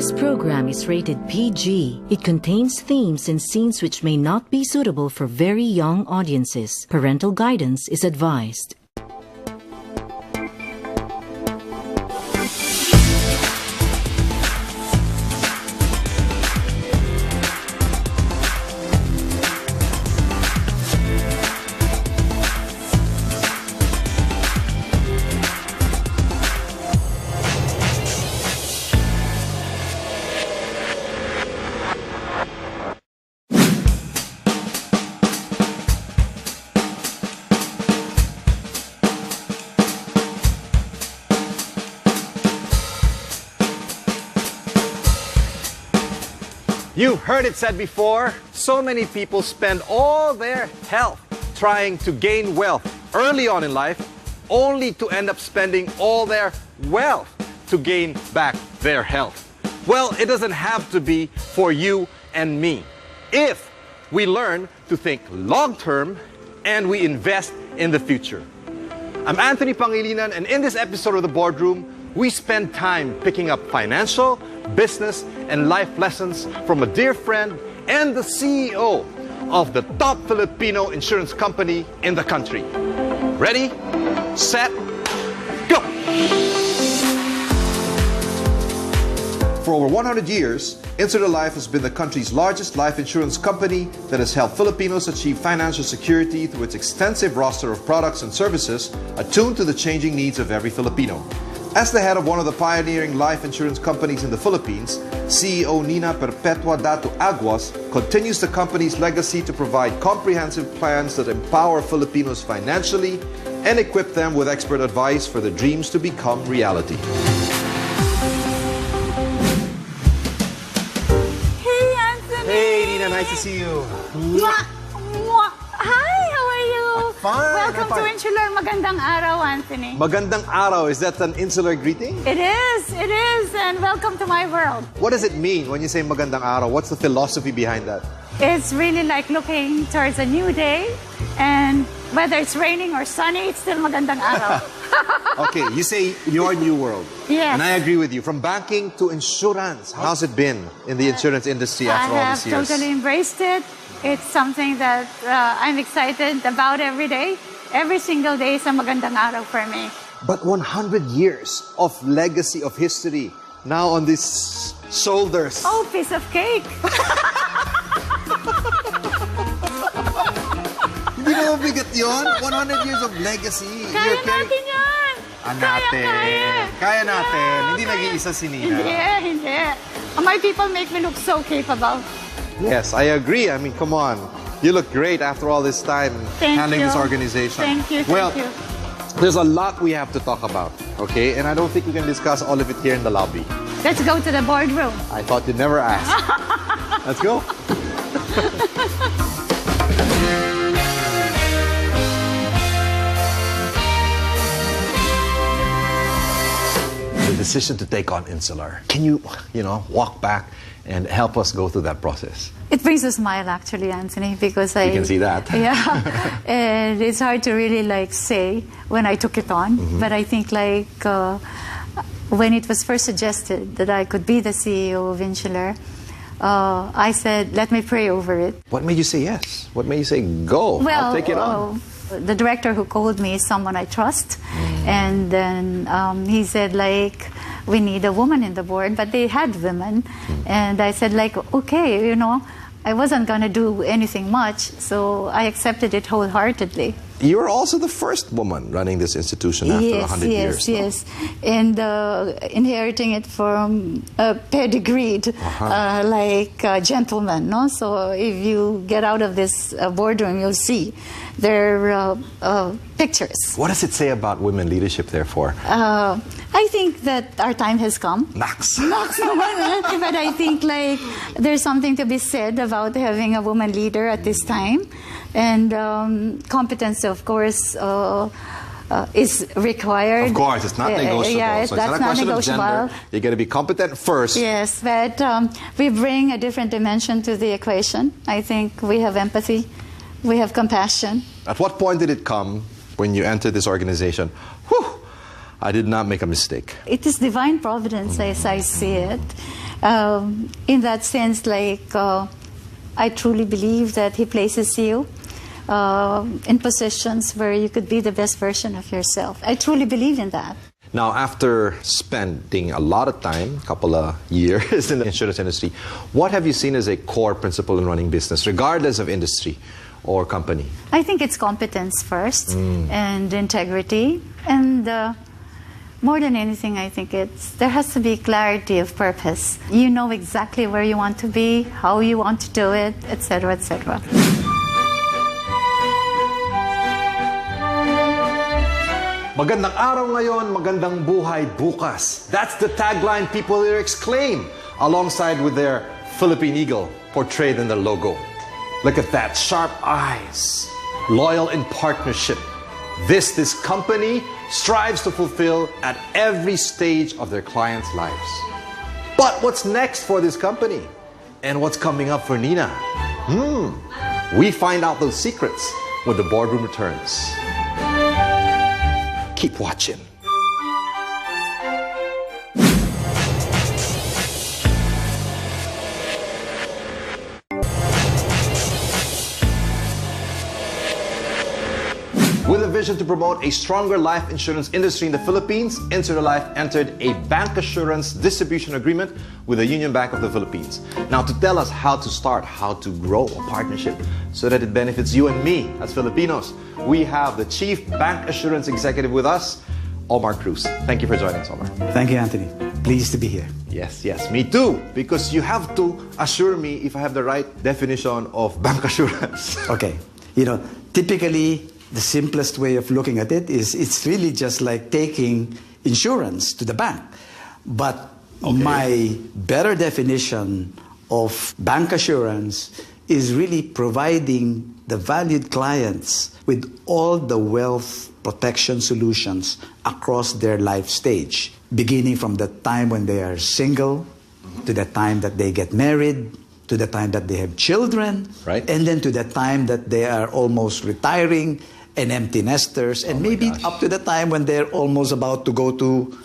This program is rated PG. It contains themes and scenes which may not be suitable for very young audiences. Parental guidance is advised. You've heard it said before, so many people spend all their health trying to gain wealth early on in life, only to end up spending all their wealth to gain back their health. Well, it doesn't have to be for you and me if we learn to think long-term and we invest in the future. I'm Anthony Pangilinan, and in this episode of The Boardroom, we spend time picking up financial, business, and life lessons from a dear friend and the CEO of the top Filipino insurance company in the country. Ready, set, go! For over 100 years, Insular Life has been the country's largest life insurance company that has helped Filipinos achieve financial security through its extensive roster of products and services attuned to the changing needs of every Filipino. As the head of one of the pioneering life insurance companies in the Philippines, CEO Nina Perpetua Datu Aguas continues the company's legacy to provide comprehensive plans that empower Filipinos financially and equip them with expert advice for their dreams to become reality. Hey, Anthony! Hey, Nina, nice to see you. Mwah! Mwah! Hi, how are you? Fine. Welcome to Insular. Magandang araw, Anthony. Magandang araw, is that an insular greeting? It is, and welcome to my world. What does it mean when you say magandang araw? What's the philosophy behind that? It's really like looking towards a new day, and whether it's raining or sunny, it's still magandang araw. Okay, you say your new world. Yes. And I agree with you. From banking to insurance, how's it been in the insurance industry after all these years? I have totally embraced it. It's something that I'm excited about every day. Every single day is a magandang araw for me. But 100 years of legacy of history now on these shoulders. Oh, piece of cake. Hindi mo mabigat yun? 100 years of legacy. Kaya natin yan. Kaya natin. Hindi nag-iisa si Nina. Hindi. My people make me look so capable. Yes, I agree. I mean, come on. You look great after all this time handling this organization. Thank you. Well, there's a lot we have to talk about, okay? And I don't think we can discuss all of it here in the lobby. Let's go to the boardroom. I thought you'd never ask. Let's go. The decision to take on Insular. Can you walk back and help us go through that process? It brings a smile, actually, Anthony, because I... You can see that. Yeah. And it's hard to really, say when I took it on. Mm-hmm. But I think, when it was first suggested that I could be the CEO of Insular, I said, let me pray over it. What made you say yes? What made you say, go, I'll take it on? The director who called me is someone I trust. And then he said, we need a woman in the board, but they had women. And I said, okay, I wasn't going to do anything much, so I accepted it wholeheartedly. You were also the first woman running this institution after 100 years. Yes. And inheriting it from a pedigreed, gentleman. No? So if you get out of this boardroom, you'll see their pictures. What does it say about women leadership, therefore? I think that our time has come. Naks. But I think there's something to be said about having a woman leader at this time. And competence, of course, is required. Of course, it's not negotiable. Yeah, so that's it's not a question not of gender. You got to be competent first. Yes, but we bring a different dimension to the equation. I think we have empathy, we have compassion. At what point did it come when you entered this organization? Whew, I did not make a mistake. It is divine providence, as I see it. In that sense, like, I truly believe that he places you in positions where you could be the best version of yourself. I truly believe in that. Now, after spending a lot of time, a couple of years in the insurance industry, what have you seen as a core principle in running business, regardless of industry or company? I think it's competence first and integrity. And more than anything, I think there has to be clarity of purpose. You know exactly where you want to be, how you want to do it, etc., etc. Magandang araw ngayon, magandang buhay bukas. That's the tagline people here exclaim, alongside with their Philippine eagle portrayed in their logo. Look at that, sharp eyes, loyal in partnership. This company strives to fulfill at every stage of their clients' lives. But what's next for this company? And what's coming up for Nina? We find out those secrets when the boardroom returns. Keep watching. With a vision to promote a stronger life insurance industry in the Philippines, Insular Life entered a bank assurance distribution agreement with the Union Bank of the Philippines. Now, to tell us how to start, how to grow a partnership so that it benefits you and me as Filipinos, we have the Chief Bank Assurance Executive with us, Omar Cruz. Thank you for joining us, Omar. Thank you, Anthony. Pleased to be here. Yes, me too. Because you have to assure me if I have the right definition of bank assurance. Okay. Typically, the simplest way of looking at it is it's really just like taking insurance to the bank. But my better definition of bank assurance is really providing the valued clients with all the wealth protection solutions across their life stage, beginning from the time when they are single, to the time that they get married, to the time that they have children, right, and then to the time that they are almost retiring and empty nesters, and maybe up to the time when they're almost about to go to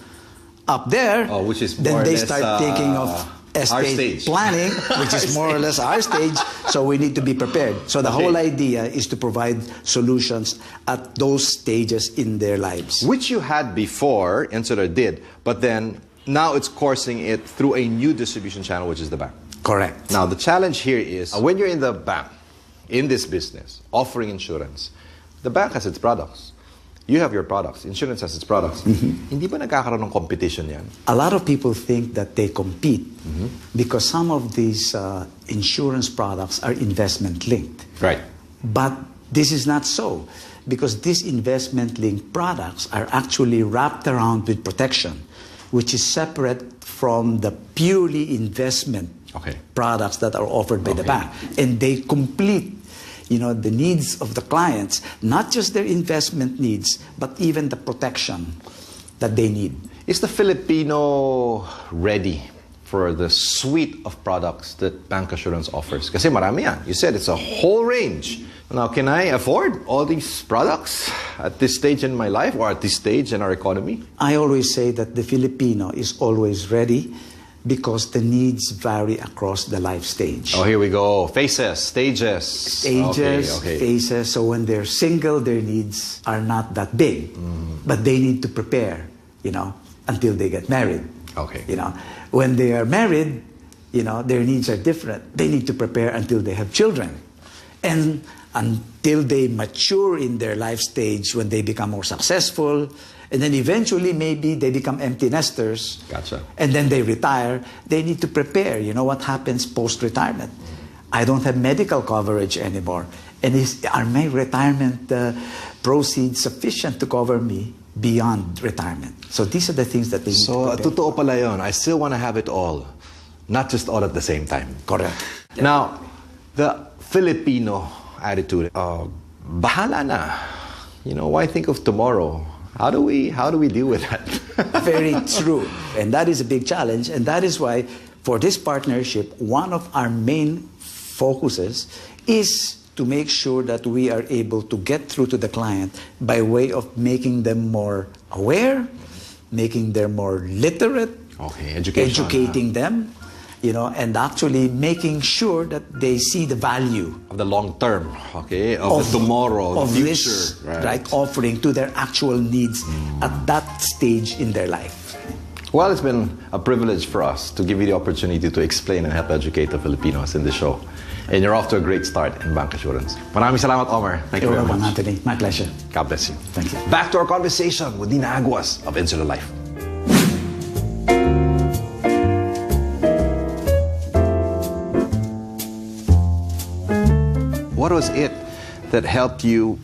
up there, which is then they start thinking of estate planning, which is more or less our stage, so we need to be prepared. So the whole idea is to provide solutions at those stages in their lives. Which you had before, Insular did, but then now it's coursing it through a new distribution channel, which is the bank. Correct. Now, the challenge here is, when you're in the bank, in this business, offering insurance, the bank has its products. You have your products. Insurance has its products. Hindi ba nagkakaroon ng competition yan? A lot of people think that they compete because some of these insurance products are investment linked. Right. But this is not so, because these investment linked products are actually wrapped around with protection, which is separate from the purely investment products that are offered by the bank. And they complete the needs of the clients, not just their investment needs, but even the protection that they need. Is the Filipino ready for the suite of products that bank assurance offers? Kasi marami yan. You said it's a whole range. Now, can I afford all these products at this stage in my life or at this stage in our economy? I always say that the Filipino is always ready, because the needs vary across the life stage. Oh, here we go. Phases, stages. Stages, phases. So when they're single, their needs are not that big. But they need to prepare, until they get married. When they are married, their needs are different. They need to prepare until they have children. And until they mature in their life stage, when they become more successful, and then eventually maybe they become empty nesters. Gotcha. And then they retire. They need to prepare. You know what happens post-retirement? I don't have medical coverage anymore. And are my retirement proceeds sufficient to cover me beyond retirement? So these are the things that they need to prepare. Totoo pala yun. I still want to have it all. Not just all at the same time. Correct. Now, the Filipino attitude, bahala na. Why think of tomorrow? How do we deal with that? Very true. And that is a big challenge. And that is why, for this partnership, one of our main focuses is to make sure that we are able to get through to the client by way of making them more aware, making them more literate, educating them, and actually making sure that they see the value Of the long term, okay, of the tomorrow, of the future, this offering to their actual needs at that stage in their life. Well, it's been a privilege for us to give you the opportunity to explain and help educate the Filipinos in the show. And you're off to a great start in bank assurance. Maraming salamat, Omar. Thank you You're very welcome, much. Anthony. My pleasure. God bless you. Thank you. Back to our conversation with Nina Aguas of Insular Life. What was it that helped you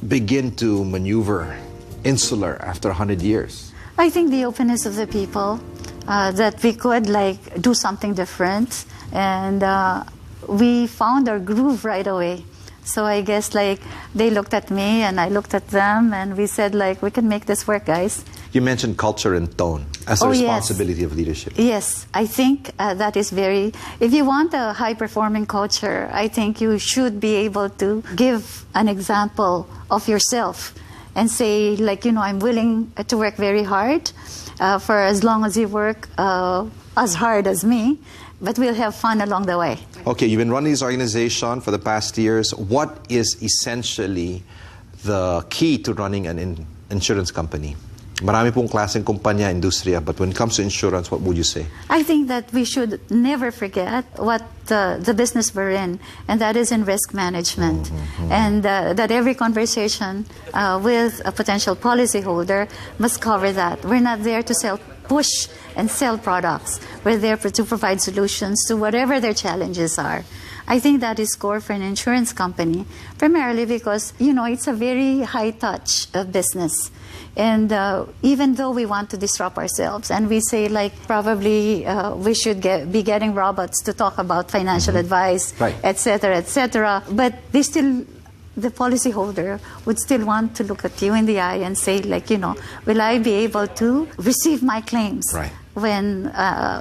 begin to maneuver Insular after 100 years? I think the openness of the people, that we could do something different, and we found our groove right away. So I guess they looked at me and I looked at them, and we said we can make this work, guys. You mentioned culture and tone as a responsibility of leadership. Yes, I think that is if you want a high-performing culture, I think you should be able to give an example of yourself and say, I'm willing to work very hard for as long as you work as hard as me, but we'll have fun along the way. Okay, you've been running this organization for the past years. What is essentially the key to running an insurance company? Marami pong klaseng kumpanya, industriya, but when it comes to insurance, what would you say? I think that we should never forget what the business we're in, and that is in risk management. And that every conversation with a potential policyholder must cover that. We're not there to push and sell products. We're there to provide solutions to whatever their challenges are. I think that is core for an insurance company, primarily because, it's a very high-touch business. And even though we want to disrupt ourselves, and we say probably we should be getting robots to talk about financial advice, et cetera, but the policyholder would still want to look at you in the eye and say, will I be able to receive my claims when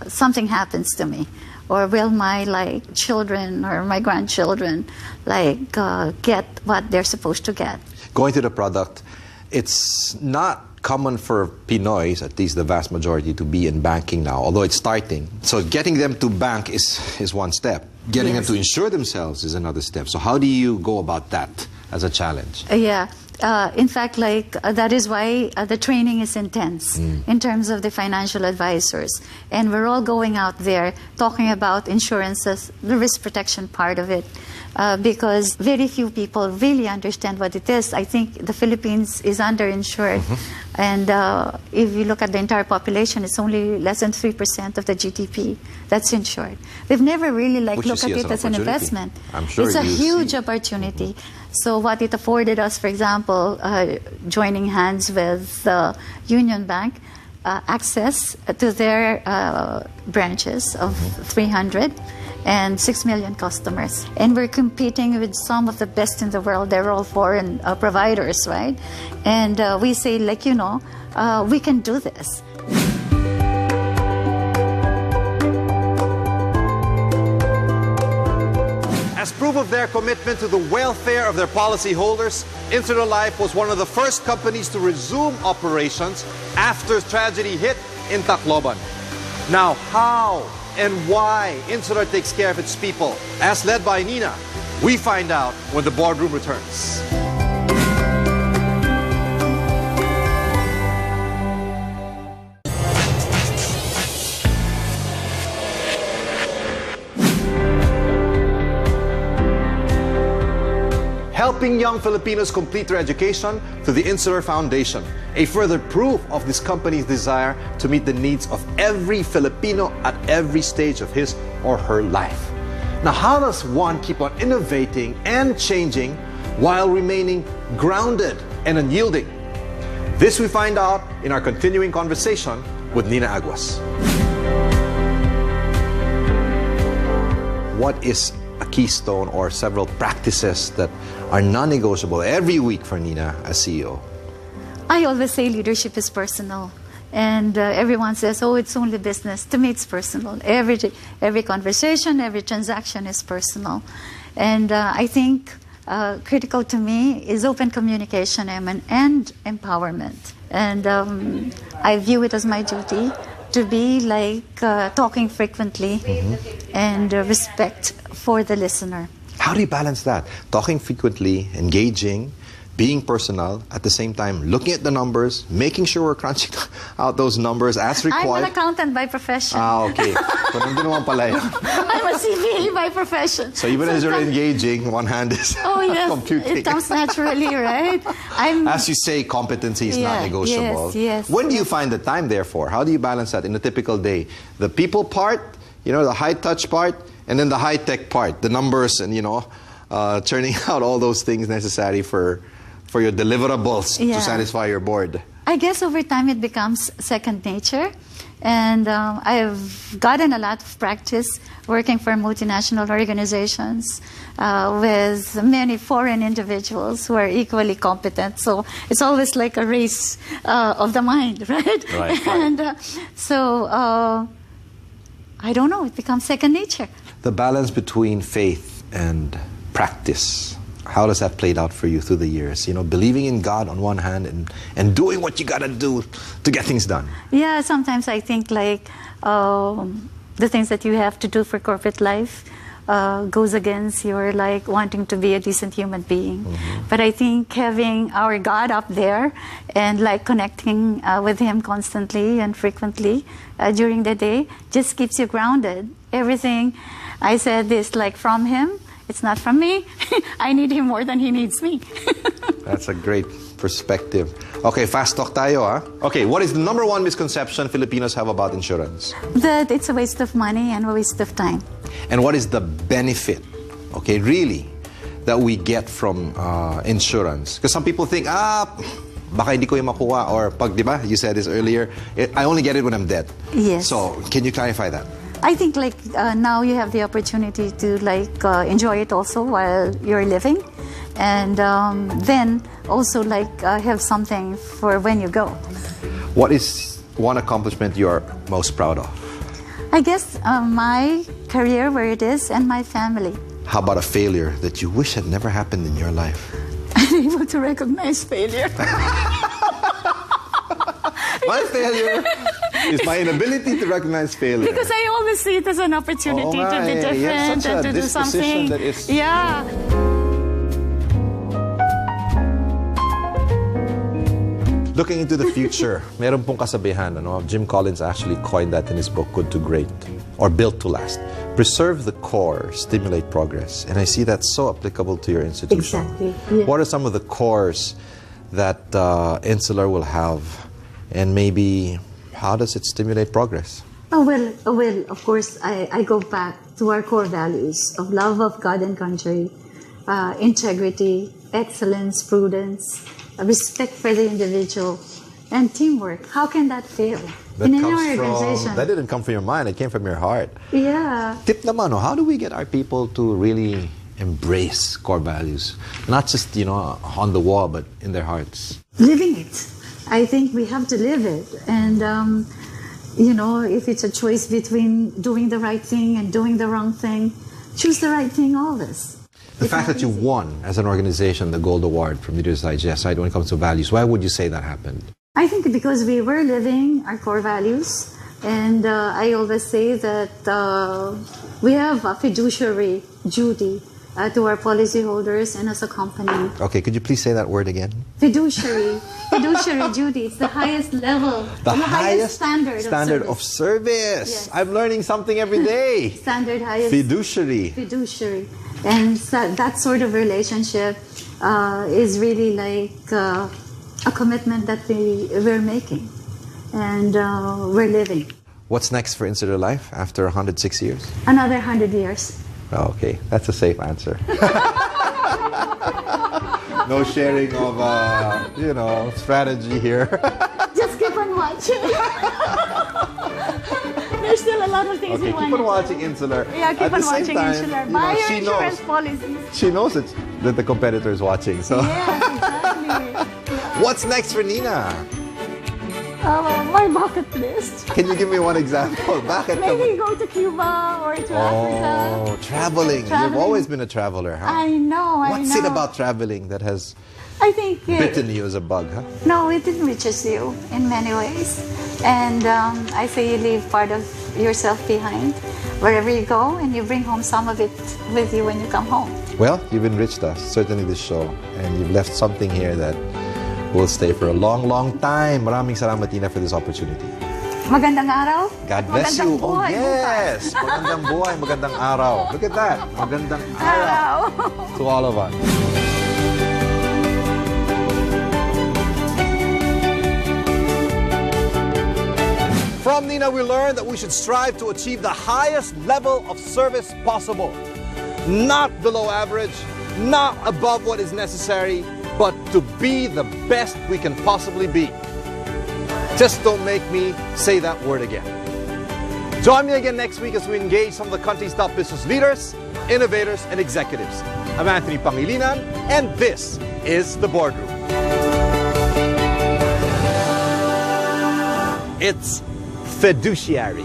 something happens to me? Or will my children or my grandchildren get what they're supposed to get? Going to the product, it's not common for Pinoys, at least the vast majority, to be in banking now, although it's starting. So getting them to bank is one step. Getting them to insure themselves is another step. So how do you go about that as a challenge? In fact, that is why the training is intense in terms of the financial advisors. And we're all going out there talking about insurances, the risk protection part of it, because very few people really understand what it is. I think the Philippines is underinsured. And if you look at the entire population, it's only less than 3% of the GDP that's insured. They've never really looked at it as an investment. I'm sure it's a huge opportunity. So what it afforded us, for example, joining hands with Union Bank, access to their branches of 300 and 6 million customers. And we're competing with some of the best in the world. They're all foreign providers, right? And we say, we can do this. As proof of their commitment to the welfare of their policyholders, Insular Life was one of the first companies to resume operations after tragedy hit in Tacloban. Now, how and why Insular takes care of its people, as led by Nina, we find out when the boardroom returns. Helping young Filipinos complete their education through the Insular Foundation, a further proof of this company's desire to meet the needs of every Filipino at every stage of his or her life. Now, how does one keep on innovating and changing while remaining grounded and unyielding? This we find out in our continuing conversation with Nina Aguas. What is a keystone or several practices that are non-negotiable every week for Nina as CEO? I always say leadership is personal. And everyone says, oh, it's only business. To me, it's personal. Every conversation, every transaction is personal. And I think critical to me is open communication and empowerment. And I view it as my duty to be like talking frequently and respect for the listener. How do you balance that? Talking frequently, engaging, being personal, at the same time looking at the numbers, making sure we're crunching out those numbers as required. I'm an accountant by profession. Okay. So, nandun naman pala yun. I'm a CPA by profession. So even as you're engaging, one hand is computing. It comes naturally, right? As you say, competency is not negotiable. Yes. When do you find the time, therefore? How do you balance that in a typical day? The people part, the high-touch part, and then the high-tech part, the numbers and, churning out all those things necessary for your deliverables to satisfy your board. I guess over time it becomes second nature. And I've gotten a lot of practice working for multinational organizations with many foreign individuals who are equally competent. So it's always like a race of the mind, right? Right. And I don't know, it becomes second nature. The balance between faith and practice, how does that play out for you through the years? Believing in God on one hand and doing what you gotta do to get things done. Yeah, sometimes I think like the things that you have to do for corporate life goes against your like wanting to be a decent human being. But I think having our God up there and like connecting with Him constantly and frequently during the day just keeps you grounded. Everything I said is like from Him. It's not from me. I need Him more than He needs me. That's a great perspective. Okay, fast talk tayo, ha? Okay, what is the number one misconception Filipinos have about insurance? That it's a waste of money and a waste of time. And what is the benefit, okay, really, that we get from insurance? Because some people think, baka hindi ko yung makuha. Or pag, di ba, you said this earlier, I only get it when I'm dead. Yes. So, can you clarify that? I think like now you have the opportunity to like enjoy it also while you're living, and then also like have something for when you go. What is one accomplishment you're most proud of? I guess my career where it is and my family. How about a failure that you wish had never happened in your life? I'm able to recognize failure. My failure is my inability to recognize failure. Because I always see it as an opportunity to be different and to do something. That is... Yeah. Looking into the future, meron pong kasabihan, Jim Collins actually coined that in his book, Good to Great, or Built to Last. Preserve the core, stimulate progress. And I see that so applicable to your institution. Exactly. Yeah. What are some of the cores that Insular will have? And maybe, how does it stimulate progress? Well, of course, I go back to our core values of love of God and country, integrity, excellence, prudence, respect for the individual, and teamwork. How can that fail in any organization? That didn't come from your mind, it came from your heart. Yeah. Tip naman, how do we get our people to really embrace core values? Not just, on the wall, but in their hearts. Living it. I think we have to live it. And, if it's a choice between doing the right thing and doing the wrong thing, choose the right thing always. The fact that you won as an organization the Gold Award from Reader's Digest, right, when it comes to values, why would you say that happened? I think because we were living our core values. And I always say that we have a fiduciary duty to our policyholders and as a company. Okay, could you please say that word again? Fiduciary duty. It's the highest level, the highest standard of service. Yes. I'm learning something every day. Highest. Fiduciary. And so that sort of relationship is really like a commitment that we're making and we're living. What's next for Insular Life after 106 years? Another 100 years. Oh, okay, that's a safe answer. No sharing of, strategy here. Just keep on watching. There's still a lot of things we want. Keep on watching Insular. Yeah, keep on watching Insular. Buy your insurance policies. She knows that the competitor is watching. So. Yes, exactly. What's next for Nina? My bucket list. Can you give me one example? Maybe go to Cuba or to Africa. Traveling. You've always been a traveler, huh? I know. What's it about traveling that has I think Bitten you as a bug, huh? no, it enriches you in many ways. And I say you leave part of yourself behind wherever you go, and you bring home some of it with you when you come home. Well, you've enriched us, certainly this show, and you've left something here that will stay for a long, long time. Maraming salamat, Tina, for this opportunity. Magandang araw. God bless you. Magandang buhay Oh, yes. Magandang buhay, magandang araw. Look at that. Magandang araw to all of us. From Nina, we learned that we should strive to achieve the highest level of service possible. Not below average, not above what is necessary, but to be the best we can possibly be. Just don't make me say that word again. Join me again next week as we engage some of the country's top business leaders, innovators, and executives. I'm Anthony Pangilinan, and this is The Boardroom. It's fiduciary.